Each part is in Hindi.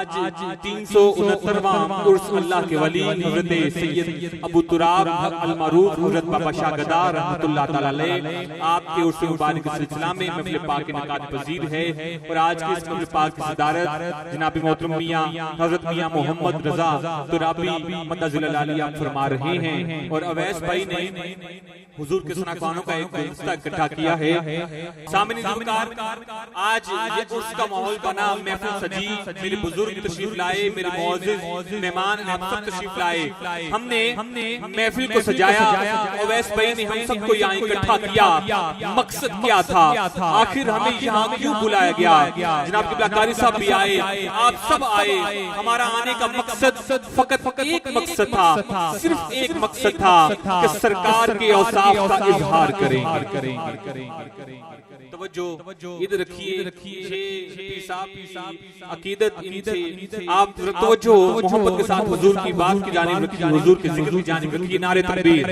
369वां उर्स अल्लाह के वली हज़रत सैयद अबू तुराब अल मरूफ हज़रत बाबा शाहगदार रहमतुल्लाह ताला अलैह आपके उर्स मुबारक के सिलसिला में महफिल पाक इनकाद पजीर है। और आज की इस महफिल पाक की सदारत जनाब मोहतरम मियां हज़रत मियां मोहम्मद रजा तुराबी मदजिल आलिया फरमा रहे हैं। और अवैस भाई ने हुजूर के सनाखानों का एक गुलदस्ता इकट्ठा किया है। सामने आज ये उर्स का माहौल बना, महफिल सजी, मेरे बुजुर्ग तशरीफ लाए, मेरे मौजूद मेहमान आप सब तशरीफ लाए, हमने महफिल को सजाया। अवैस भाई ने हम सबको यहाँ इकट्ठा किया। मकसद क्या था, आखिर हमें यहाँ क्यों बुलाया गया? जनाब क़िबला कारी साहब भी आए, आप सब आए। हमारा आने का मकसद फकत एक मकसद था, सिर्फ एक मकसद था कि सरकार के औसाफ का इजहार करेंगे। तवज्जो इधर रखिए साहब, अकीदत इनसे आप तवज्जो मोहब्बत के साथ हुजूर की बात की जानिब रखिए, हुजूर के जिक्र की जानिब रखिए। नारे तकबीर,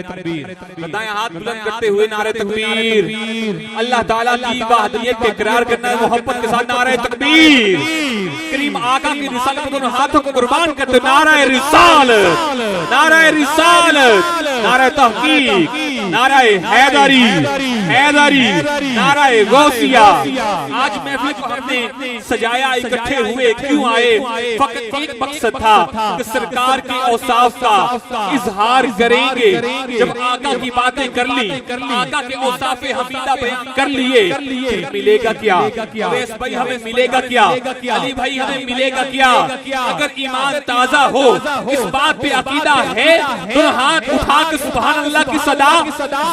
बताएं हाथ बुलंद करते हुए नारे तकबीर। अल्लाह ताला की वहदानियत के इकरार करना है मोहब्बत के साथ। नारे तकबीर, करीम आका की रिसालत दोनों हाथों को कुर्बान करते नारे रिसालत, नारे रिसालत, नारे तहकीक, नारे हैदरी, नारे गौसिया। आज महफिल को हमने सजाया, इकट्ठे हुए क्यों आए? फकत एक मकसद था कि सरकार के औसाफ का इजहार करेंगे। जब आका की बातें कर ली, आका के औसाफ हमीदा बयान कर लिए, मिलेगा क्या? अवैस भाई हमें मिलेगा क्या? अली भाई हमें मिलेगा क्या? अगर ईमान ताजा हो, इस बात पे अकीदा है तो हाथ उठा के सुभान अल्लाह की सदा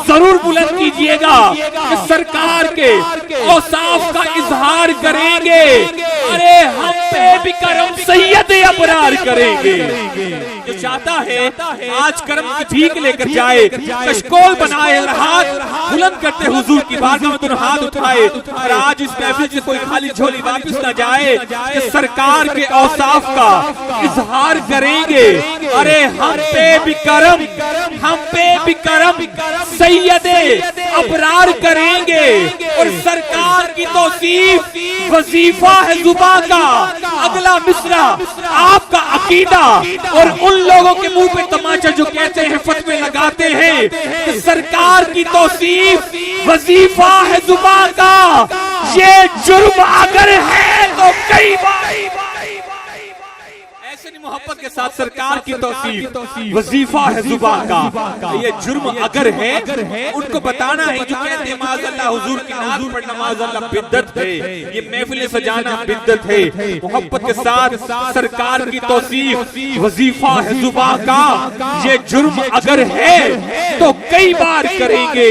जरूर बुलंद कीजिएगा कि सरकार के औसाफ का इजहार करेंगे। अरे हम पे भी करम सैयद अबरार करेंगे। जो चाहता है आज करम की भीख लेकर जाए, कशकोल बनाए और हाथ बुलंद करते हुजूर की बारगाह में दोनों हाथ उठाए। और आज इस महफिल से कोई खाली झोली वापस न जाए कि सरकार के औसाफ का इजहार करेंगे। अरे हम पे भी करम, हम पे भी करम सैयदे अबरार करेंगे। और सरकार की तौसीफ वजीफा है जुबा का। अगला मिसरा आपका अकीदा और उन लोगों के मुंह पे तमाचा जो कहते हैं, फतवे लगाते हैं कि सरकार की तौसीफ वजीफा है जुबा का। ये जुर्म अगर है तो कई बार मोहब्बत के साथ सरकार की तौसीफ वजीफा है जुबान का। ये जुर्म अगर है उनको बताना है जो कहते हैं माज़अल्लाह हुजूर की नात पढ़ना माज़अल्लाह बिद्दत है, ये महफिल सजाना बिद्दत है। मोहब्बत के साथ सरकार की तौसीफ वजीफा है जुबान का। ये जुर्म अगर है तो कई बार करेंगे।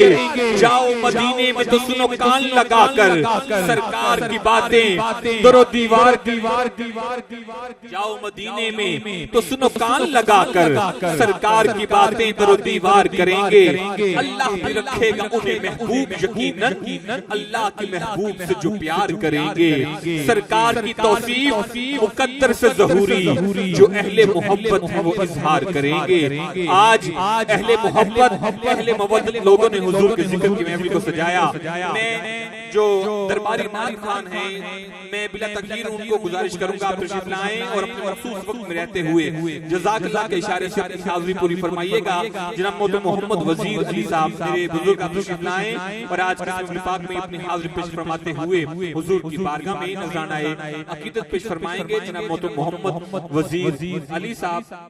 जाओ मदीने में तो सुनो कान लगाकर सरकार की बातें, दरो दीवार, जाओ मदीने में तो सुनो कान लगाकर सरकार की बातें दरो दीवार करेंगे। अल्लाह भी रखेगा उन्हें महबूब, यकीनन अल्लाह के महबूब से जो प्यार करेंगे। सरकार की तौसीफ मुकद्दर से ज़रूरी, जो अहले मोहब्बत है वो इजहार करेंगे। आज अहले मोहब्बत, अहले मवद्दत लोगों ने हुजूर के जिक्र की महफिल को सजाया। मैं जो दरबारी मालिक खान है, मैं बिला तकलीर उनको गुजारिश करूंगा आप तशरीफ लाएं और अपने मखसूस वक्त में रहते हुए जज़ाकल्लाह के इशारे से अपनी हाज़िरी पूरी फरमाइएगा। जनाब मोहम्मद वजीर अली साहब मेरे बुजुर्ग आप तशरीफ लाएं और आज के महफिल पाक में अपनी हाज़िरी पेश फरमाते हुए हुजूर की बारगाह में नजराना अकीदत पेश फरमाएंगे। जनाब मोहम्मद वजीर अली साहब।